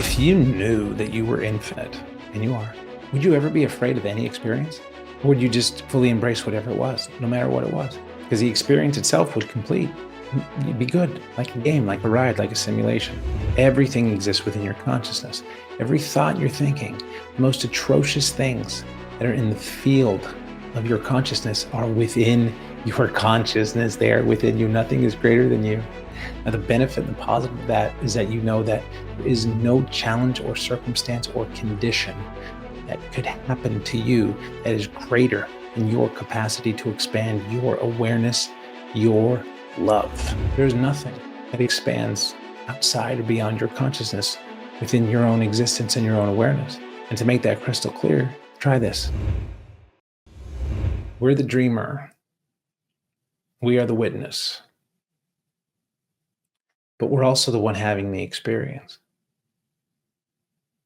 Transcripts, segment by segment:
If you knew that you were infinite, and you are, would you ever be afraid of any experience? Or would you just fully embrace whatever it was, no matter what it was? Because the experience itself would complete. You'd be good, like a game, like a ride, like a simulation. Everything exists within your consciousness. Every thought you're thinking, the most atrocious things that are in the field of your consciousness are within your consciousness. They are within you. Nothing is greater than you. Now, the benefit and the positive of that is that you know that there is no challenge or circumstance or condition that could happen to you that is greater than your capacity to expand your awareness, your love. There's nothing that expands outside or beyond your consciousness within your own existence and your own awareness. And to make that crystal clear, try this. We're the dreamer. We are the witness. But we're also the one having the experience.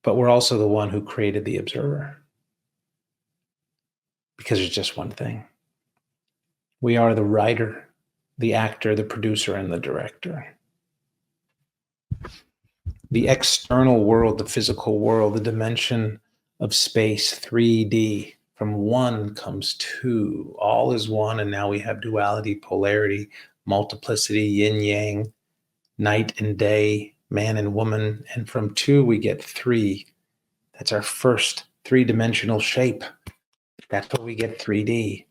But we're also the one who created the observer. Because there's just one thing. We are the writer, the actor, the producer, and the director. The external world, the physical world, the dimension of space, 3D, from one comes two. All is one, and now we have duality, polarity, multiplicity, yin-yang, night and day, man and woman, and from two we get three. That's our first three-dimensional shape. That's what we get 3D.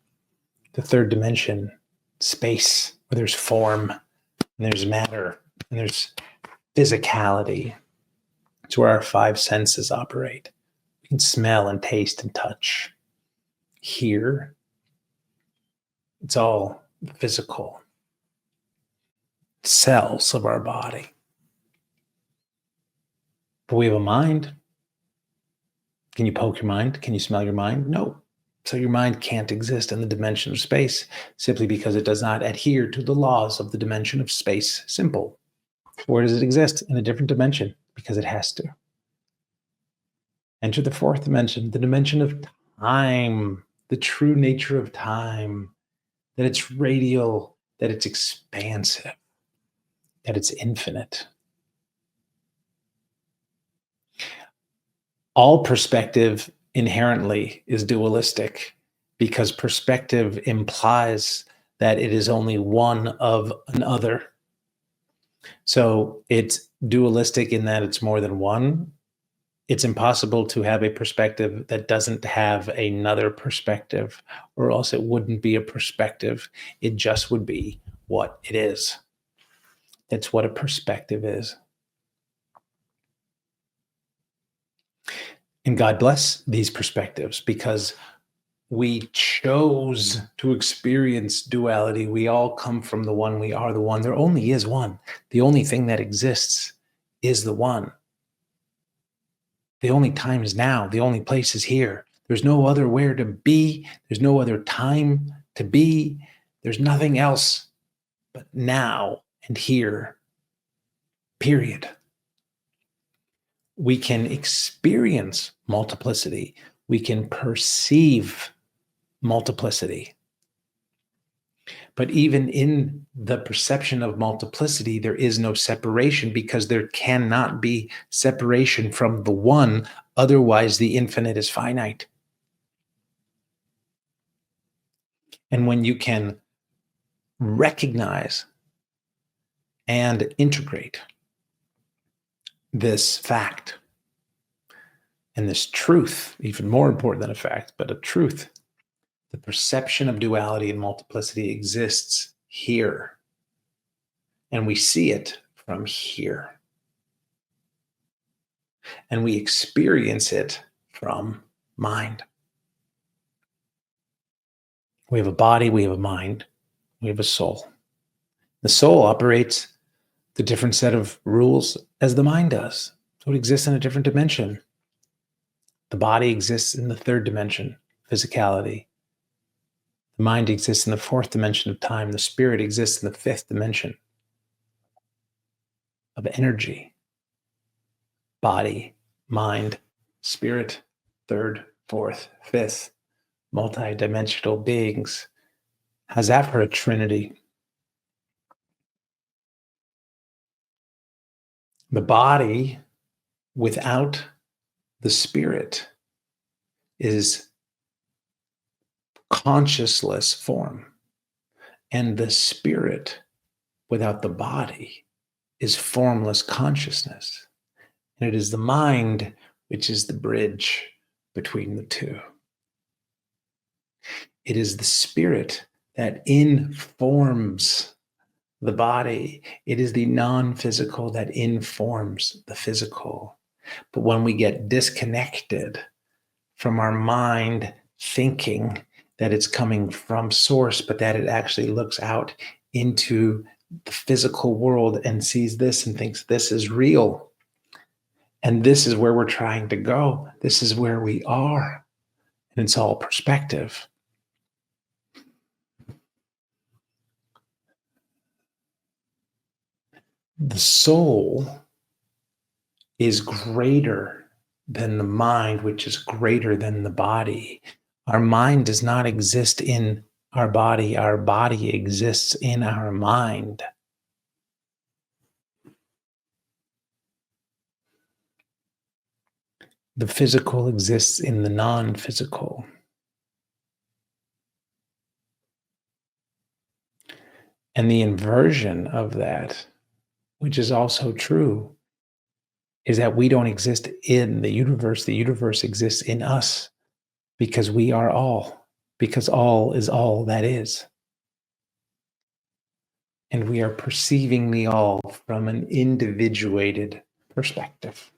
The third dimension, space, where there's form, and there's matter, and there's physicality. It's where our five senses operate. We can smell and taste and touch. Here, it's all physical. Cells of our body. But we have a mind. Can you poke your mind? Can you smell your mind? No. So your mind can't exist in the dimension of space simply because it does not adhere to the laws of the dimension of space. Simple. Where does it exist? In a different dimension, because it has to. Enter the fourth dimension, the dimension of time, the true nature of time, that it's radial, that it's expansive, that it's infinite. All perspective inherently is dualistic because perspective implies that it is only one of another. So it's dualistic in that it's more than one. It's impossible to have a perspective that doesn't have another perspective, or else it wouldn't be a perspective. It just would be what it is. That's what a perspective is. And God bless these perspectives because we chose to experience duality. We all come from the one. We are the one. There only is one. The only thing that exists is the one. The only time is now. The only place is here. There's no other where to be. There's no other time to be. There's nothing else but now and here. Period. We can experience multiplicity. We can perceive multiplicity. But even in the perception of multiplicity, there is no separation because there cannot be separation from the one. Otherwise, the infinite is finite. And when you can recognize and integrate this fact and this truth, even more important than a fact, but a truth, the perception of duality and multiplicity exists here. And we see it from here. And we experience it from mind. We have a body, we have a mind, we have a soul. The soul operates the different set of rules as the mind does. So it exists in a different dimension. The body exists in the third dimension, physicality. The mind exists in the fourth dimension of time. The spirit exists in the fifth dimension of energy. Body, mind, spirit, third, fourth, fifth, multi-dimensional beings. How's that for a trinity? The body without the spirit is consciousless form, and the spirit without the body is formless consciousness. And it is the mind which is the bridge between the two. It is the spirit that informs the body. It is the non-physical that informs the physical. But when we get disconnected from our mind thinking that it's coming from source, but that it actually looks out into the physical world and sees this and thinks this is real, and this is where we're trying to go, this is where we are, and it's all perspective. The soul is greater than the mind, which is greater than the body. Our mind does not exist in our body exists in our mind. The physical exists in the non-physical. And the inversion of that, which is also true, is that we don't exist in the universe exists in us, because we are all, because all is all that is. And we are perceiving the all from an individuated perspective,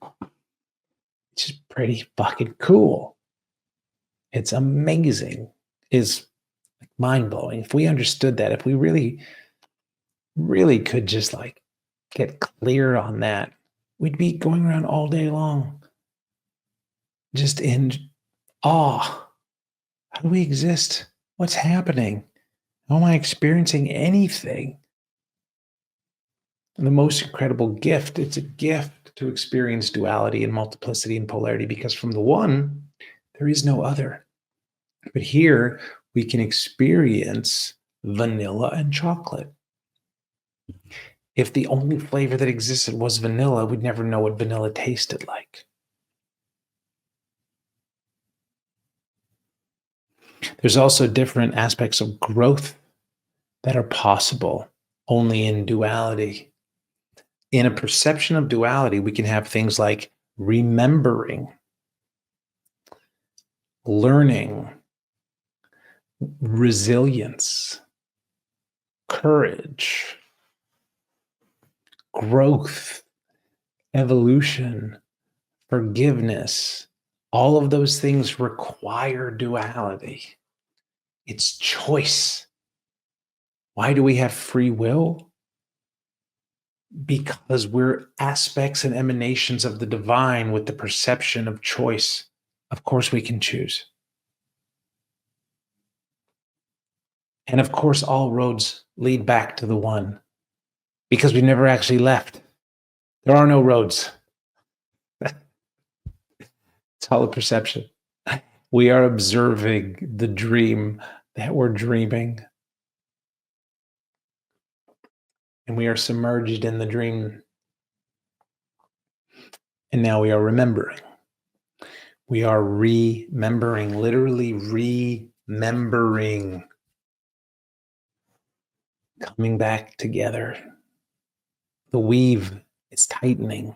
which is pretty fucking cool. It's amazing. It's mind-blowing. If we understood that, if we really, really could just like get clear on that, we'd be going around all day long just in awe. How do we exist? What's happening? How am I experiencing anything? And the most incredible gift, it's a gift to experience duality and multiplicity and polarity, because from the one, there is no other. But here we can experience vanilla and chocolate. If the only flavor that existed was vanilla, we'd never know what vanilla tasted like. There's also different aspects of growth that are possible only in duality. In a perception of duality, we can have things like remembering, learning, resilience, courage, growth, evolution, forgiveness. All of those things require duality. It's choice. Why do we have free will? Because we're aspects and emanations of the divine with the perception of choice. Of course we can choose. And of course, all roads lead back to the one, because we never actually left. There are no roads. It's all a perception. We are observing the dream that we're dreaming. And we are submerged in the dream. And now we are remembering. We are remembering, literally remembering. Coming back together. The weave is tightening.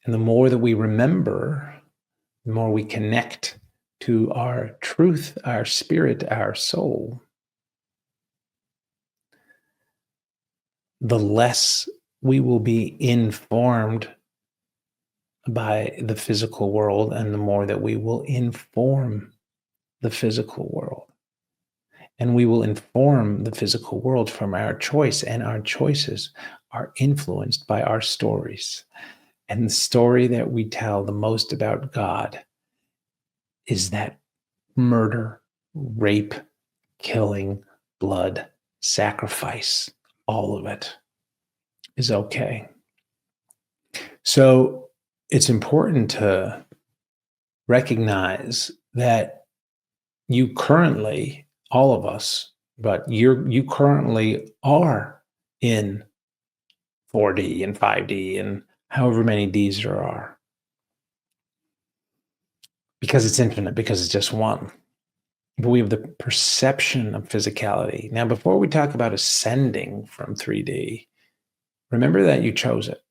And the more that we remember, the more we connect to our truth, our spirit, our soul, the less we will be informed by the physical world, and the more that we will inform the physical world. And we will inform the physical world from our choice, and our choices are influenced by our stories. And the story that we tell the most about God is that murder, rape, killing, blood, sacrifice, all of it is okay. So it's important to recognize that you currently, all of us, but you currently are in 4D and 5D and however many Ds there are. Because it's infinite, because it's just one. But we have the perception of physicality. Now, before we talk about ascending from 3D, remember that you chose it.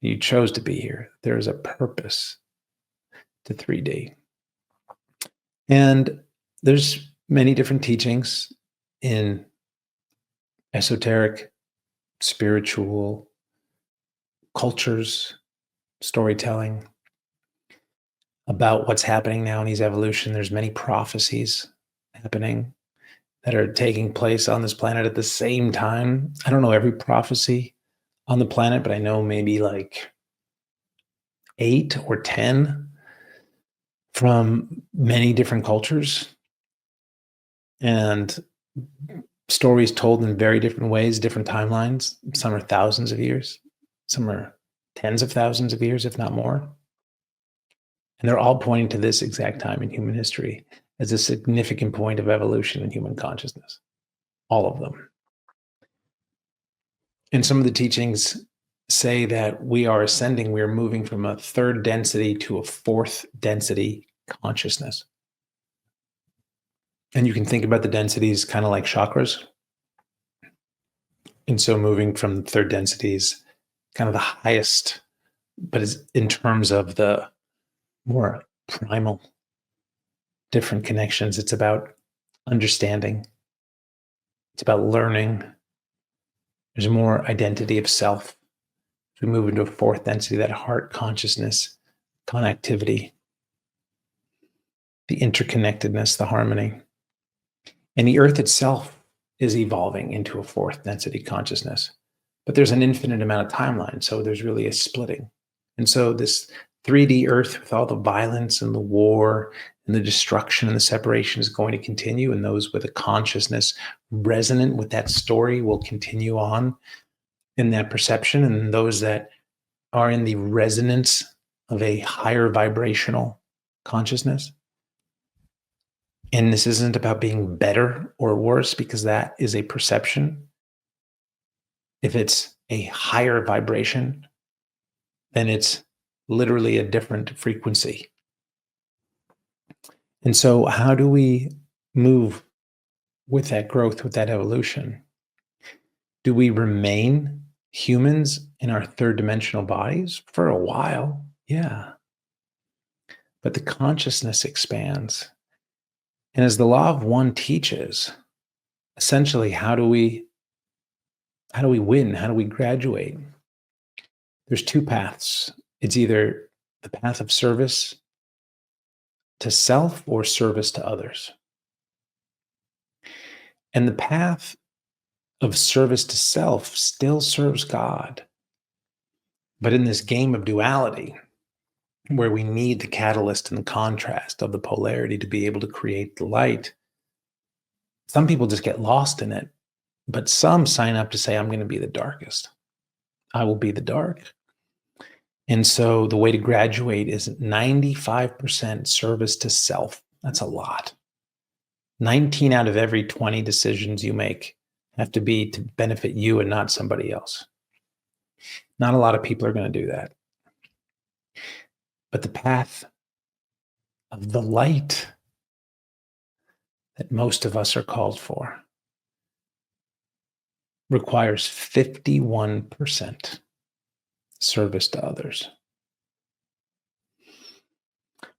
You chose to be here. There is a purpose to 3D. And there's many different teachings in esoteric, spiritual cultures, storytelling about what's happening now in these evolution. There's many prophecies happening that are taking place on this planet at the same time. I don't know every prophecy on the planet, but I know maybe like 8 or 10 from many different cultures and stories told in very different ways, different timelines. Some are thousands of years, some are tens of thousands of years, if not more. And they're all pointing to this exact time in human history as a significant point of evolution in human consciousness. All of them. And some of the teachings say that we are ascending, we are moving from a third density to a fourth density consciousness. And you can think about the densities kind of like chakras. And so moving from third densities, kind of the highest, but is in terms of the more primal, different connections. It's about understanding. It's about learning. There's more identity of self. We move into a fourth density, that heart consciousness, connectivity, the interconnectedness, the harmony. And the earth itself is evolving into a fourth density consciousness. But there's an infinite amount of timeline, so there's really a splitting. And so this 3D earth with all the violence and the war and the destruction and the separation is going to continue, and those with a consciousness resonant with that story will continue on in that perception, and those that are in the resonance of a higher vibrational consciousness. And this isn't about being better or worse, because that is a perception. If it's a higher vibration, then it's literally a different frequency. And so how do we move with that growth, with that evolution? Do we remain humans in our third dimensional bodies for a while? Yeah. But the consciousness expands. And as the law of one teaches, essentially, how do we win? How do we graduate? There's two paths. It's either the path of service to self or service to others. And the path of service to self still serves God. But in this game of duality, where we need the catalyst and the contrast of the polarity to be able to create the light, some people just get lost in it, but some sign up to say, I'm going to be the darkest. I will be the dark. And so the way to graduate is 95% service to self. That's a lot. 19 out of every 20 decisions you make have to be to benefit you and not somebody else. Not a lot of people are going to do that. But the path of the light that most of us are called for requires 51% service to others,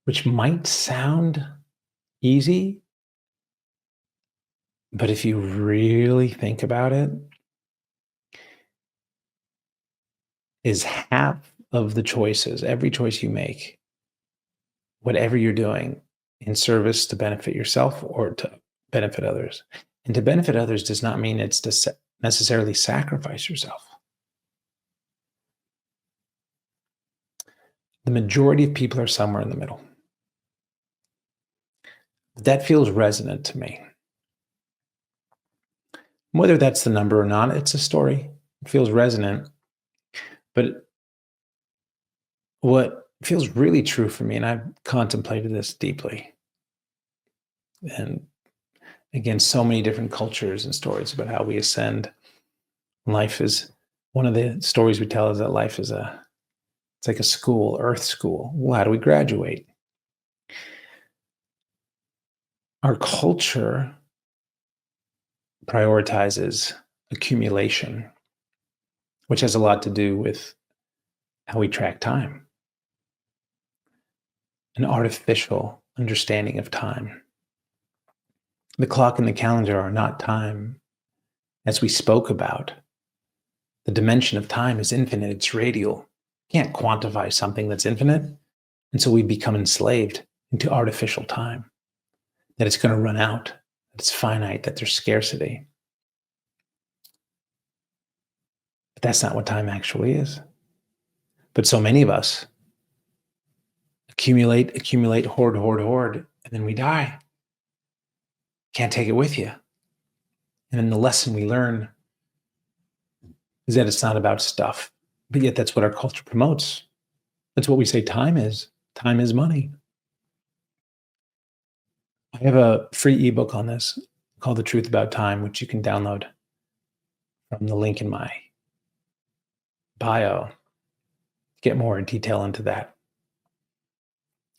which might sound easy, but if you really think about it, is half of the choices, every choice you make, whatever you're doing, in service to benefit yourself or to benefit others. And to benefit others does not mean it's to necessarily sacrifice yourself. The majority of people are somewhere in the middle. That feels resonant to me. Whether that's the number or not, it's a story. It feels resonant. But what feels really true for me, and I've contemplated this deeply, and again, so many different cultures and stories about how we ascend. Life is One of the stories we tell is that life is it's like a school, earth school. Well, how do we graduate? Our culture prioritizes accumulation, which has a lot to do with how we track time, an artificial understanding of time. The clock and the calendar are not time. As we spoke about, the dimension of time is infinite, it's radial. You can't quantify something that's infinite. And so we become enslaved into artificial time, that it's going to run out, that it's finite, that there's scarcity. But that's not what time actually is. But so many of us accumulate, hoard, and then we die. Can't take it with you. And then the lesson we learn is that it's not about stuff, but yet that's what our culture promotes. That's what we say time is. Time is money. I have a free ebook on this called The Truth About Time, which you can download from the link in my bio. Get more in detail into that.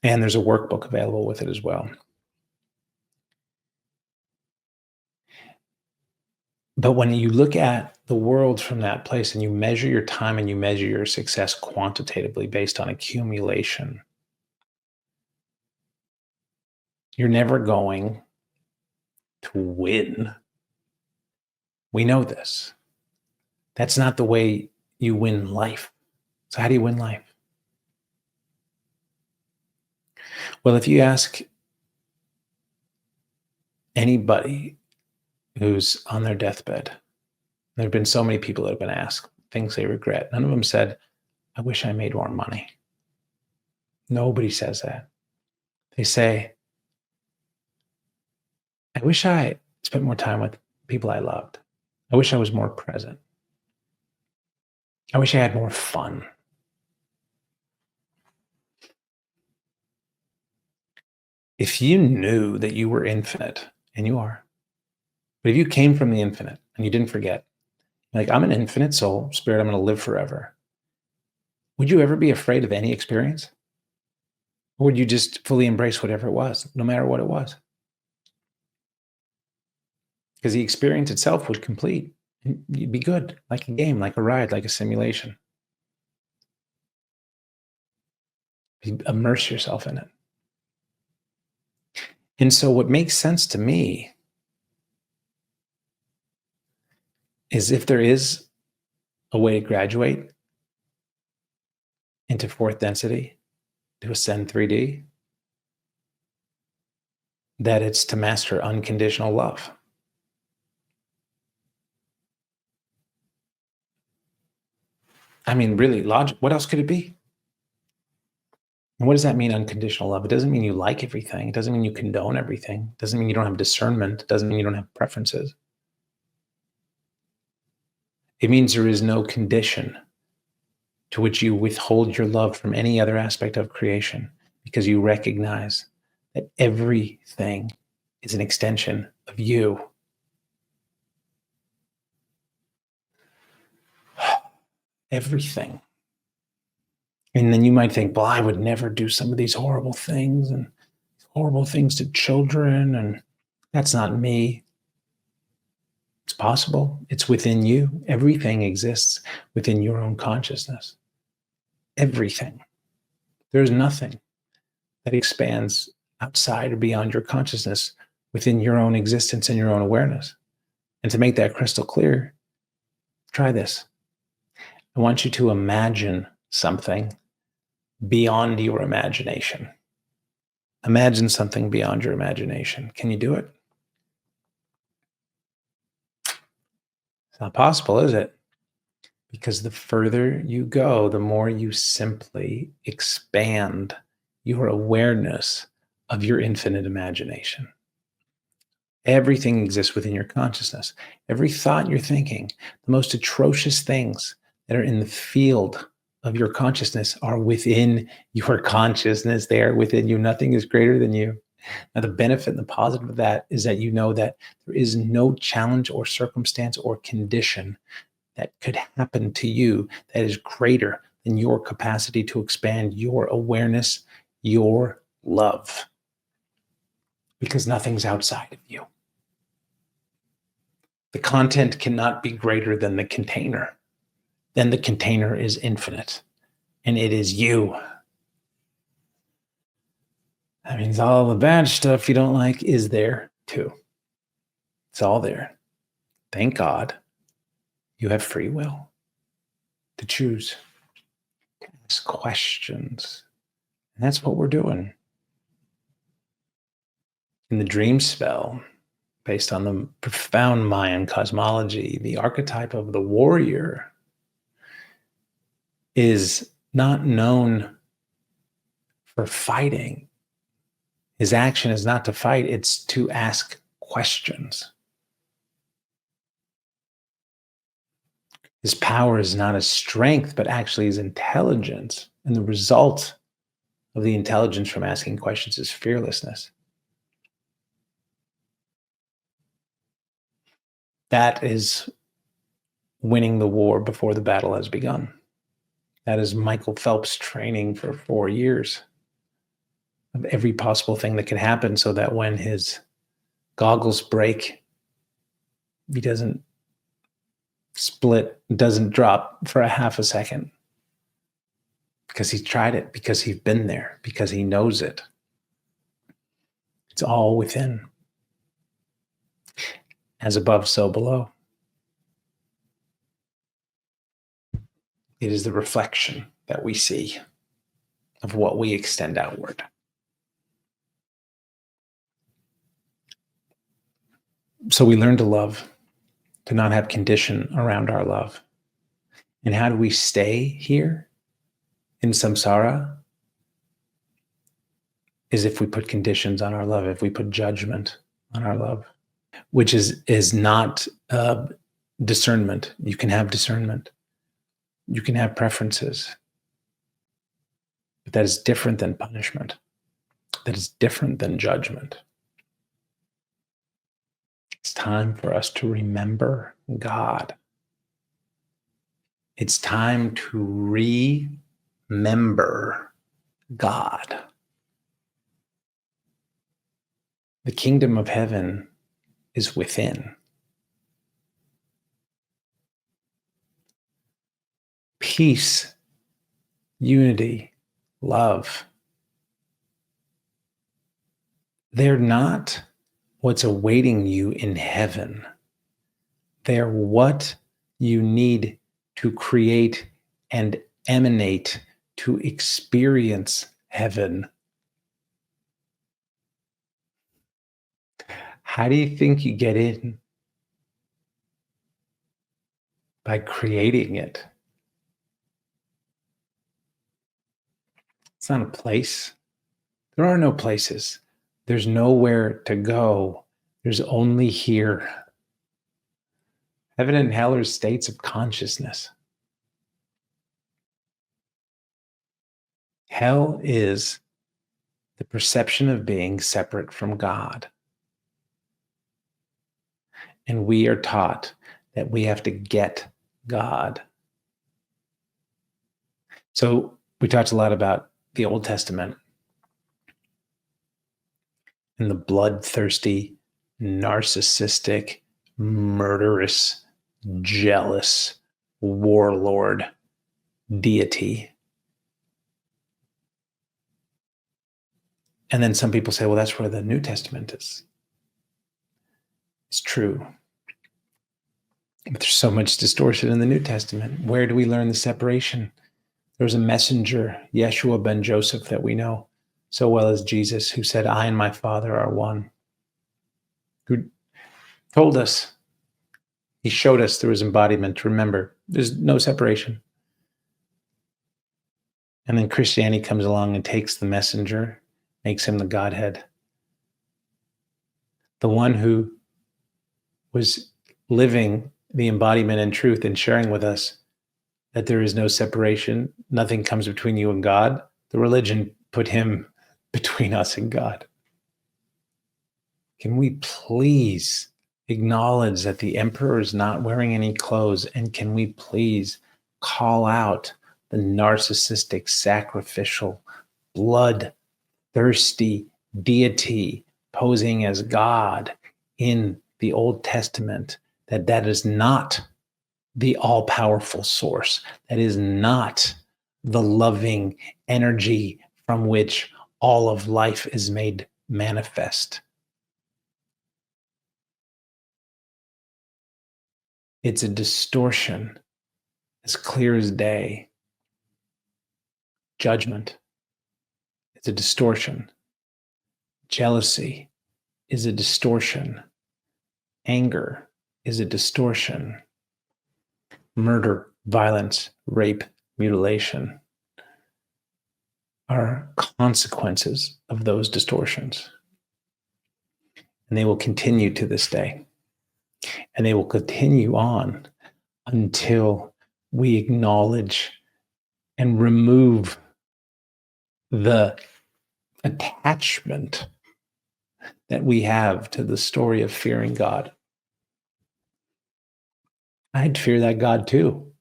And there's a workbook available with it as well. But when you look at the world from that place and you measure your time and you measure your success quantitatively based on accumulation, you're never going to win. We know this. That's not the way you win life. So how do you win life? Well, if you ask anybody who's on their deathbed, there have been so many people that have been asked things they regret. None of them said, I wish I made more money. Nobody says that. They say, I wish I spent more time with people I loved. I wish I was more present. I wish I had more fun. If you knew that you were infinite, and you are, but if you came from the infinite and you didn't forget, like, I'm an infinite soul, spirit, I'm going to live forever. Would you ever be afraid of any experience? Or would you just fully embrace whatever it was, no matter what it was? Because the experience itself would complete. You'd be good, like a game, like a ride, like a simulation. You immerse yourself in it. And so what makes sense to me is if there is a way to graduate into fourth density, to ascend 3D, that it's to master unconditional love. I mean, really, logic. What else could it be? And what does that mean, unconditional love? It doesn't mean you like everything. It doesn't mean you condone everything. It doesn't mean you don't have discernment. It doesn't mean you don't have preferences. It means there is no condition to which you withhold your love from any other aspect of creation, because you recognize that everything is an extension of you. Everything. And then you might think, well, I would never do some of these horrible things and horrible things to children, and that's not me. It's possible. It's within you. Everything exists within your own consciousness. Everything. There's nothing that expands outside or beyond your consciousness within your own existence and your own awareness. And to make that crystal clear, try this. I want you to imagine something beyond your imagination. Imagine something beyond your imagination. Can you do it? It's not possible, is it? Because the further you go, the more you simply expand your awareness of your infinite imagination. Everything exists within your consciousness. Every thought you're thinking, the most atrocious things that are in the field of your consciousness are within your consciousness. They are within you. Nothing is greater than you. Now, the benefit and the positive of that is that you know that there is no challenge or circumstance or condition that could happen to you that is greater than your capacity to expand your awareness, your love, because nothing's outside of you. The content cannot be greater than the container. Then the container is infinite, and it is you. That means all the bad stuff you don't like is there too. It's all there. Thank God you have free will to choose, to ask questions. And that's what we're doing. In the dream spell, based on the profound Mayan cosmology, the archetype of the warrior is not known for fighting. His action is not to fight, it's to ask questions. His power is not his strength, but actually his intelligence. And the result of the intelligence from asking questions is fearlessness. That is winning the war before the battle has begun. That is Michael Phelps training for 4 years of every possible thing that could happen so that when his goggles break, he doesn't split, doesn't drop for a half a second. Because he's tried it, because he's been there, because he knows it. It's all within. As above, so below. It is the reflection that we see of what we extend outward. So we learn to love, to not have condition around our love. And how do we stay here in samsara? Is if we put conditions on our love, if we put judgment on our love, which is not discernment. You can have discernment. You can have preferences. But that is different than punishment. That is different than judgment. It's time for us to remember God. It's time to remember God. The kingdom of heaven is within. Peace, unity, love. They're not what's awaiting you in heaven. They're what you need to create and emanate to experience heaven. How do you think you get in? By creating it. It's not a place. There are no places. There's nowhere to go. There's only here. Heaven and hell are states of consciousness. Hell is the perception of being separate from God. And we are taught that we have to get God. So we talked a lot about the Old Testament and the bloodthirsty, narcissistic, murderous, jealous, warlord deity. And then some people say, well, that's where the New Testament is. It's true. But there's so much distortion in the New Testament. Where do we learn the separation? There was a messenger, Yeshua ben Joseph, that we know so well as Jesus, who said, I and my Father are one. Who told us, he showed us through his embodiment, remember, there's no separation. And then Christianity comes along and takes the messenger, makes him the Godhead. The one who was living the embodiment and truth and sharing with us that there is no separation, nothing comes between you and God. The religion put him between us and God. Can we please acknowledge that the emperor is not wearing any clothes? And can we please call out the narcissistic, sacrificial, blood-thirsty deity posing as God in the Old Testament? That is not the all-powerful source. That is not the loving energy from which all of life is made manifest. It's a distortion, as clear as day. Judgment is a distortion. Jealousy is a distortion. Anger is a distortion. Murder, violence, rape, mutilation are consequences of those distortions. And they will continue to this day. And they will continue on until we acknowledge and remove the attachment that we have to the story of fearing God. I'd fear that God too.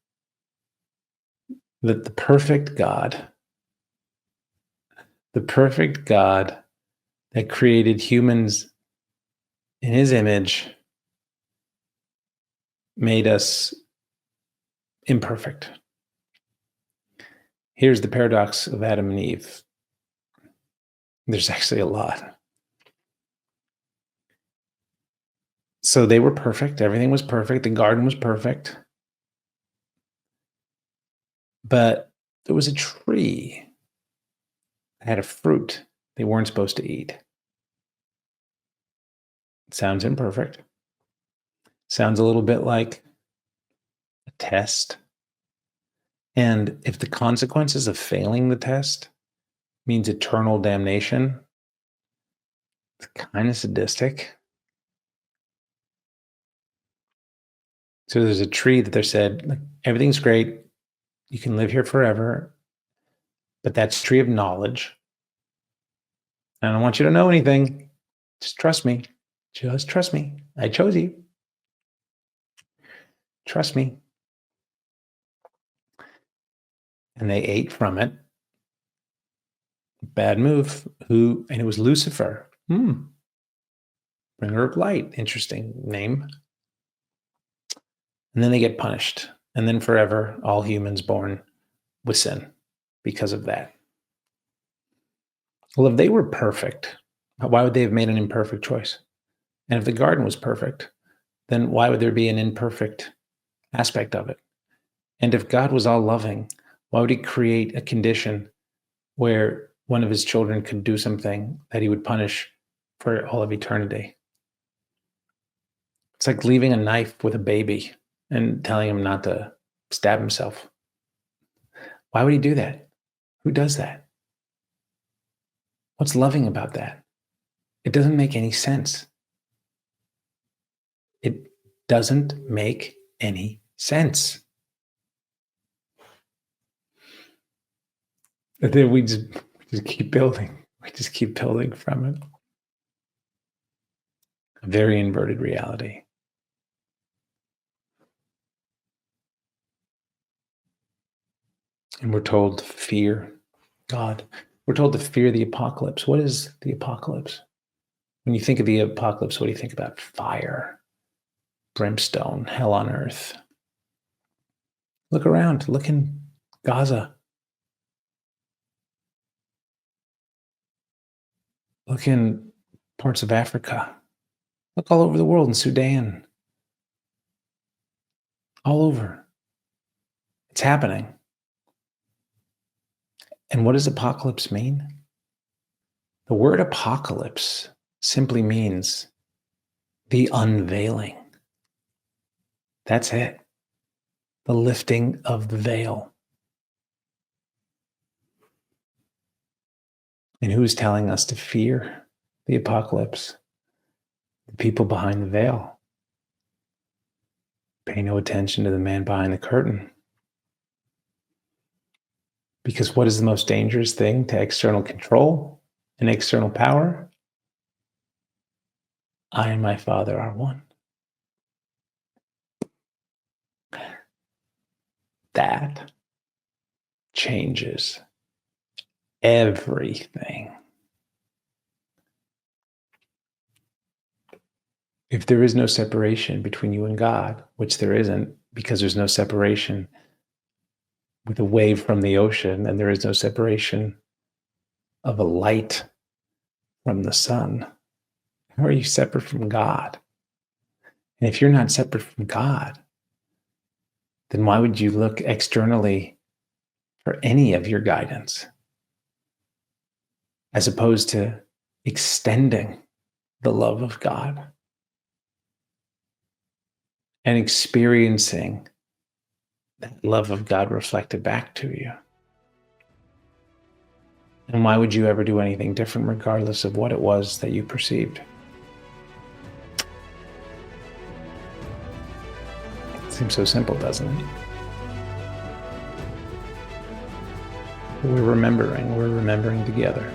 That the perfect God that created humans in his image made us imperfect. Here's the paradox of Adam and Eve. There's actually a lot. So they were perfect. Everything was perfect. The garden was perfect. But there was a tree that had a fruit they weren't supposed to eat. It sounds imperfect. Sounds a little bit like a test. And if the consequences of failing the test means eternal damnation, it's kind of sadistic. So there's a tree that they said, like, everything's great. You can live here forever. But that's tree of knowledge. I don't want you to know anything. Just trust me. Just trust me. I chose you. Trust me. And they ate from it. Bad move. And it was Lucifer. Bringer of light. Interesting name. And then they get punished. And then forever, all humans born with sin because of that. Well, if they were perfect, why would they have made an imperfect choice? And if the garden was perfect, then why would there be an imperfect aspect of it? And if God was all loving, why would he create a condition where one of his children could do something that he would punish for all of eternity? It's like leaving a knife with a baby and telling him not to stab himself. Why would he do that? Who does that? What's loving about that? It doesn't make any sense. It doesn't make any sense. But then we just keep building. We just keep building from it. A very inverted reality. And we're told to fear God. We're told to fear the apocalypse. What is the apocalypse? When you think of the apocalypse, what do you think about? Fire, brimstone, hell on earth. Look around. Look in Gaza. Look in parts of Africa. Look all over the world, in Sudan. All over. It's happening. And what does apocalypse mean? The word apocalypse simply means the unveiling. That's it. The lifting of the veil. And who's telling us to fear the apocalypse? The people behind the veil. Pay no attention to the man behind the curtain. Because what is the most dangerous thing to external control and external power? I and my Father are one. That changes everything. If there is no separation between you and God, which there isn't, because there's no separation with a wave from the ocean, and there is no separation of a light from the sun, how are you separate from God? And if you're not separate from God, then why would you look externally for any of your guidance, as opposed to extending the love of God and experiencing that love of God reflected back to you? And why would you ever do anything different, regardless of what it was that you perceived? It seems so simple, doesn't it? We're remembering together.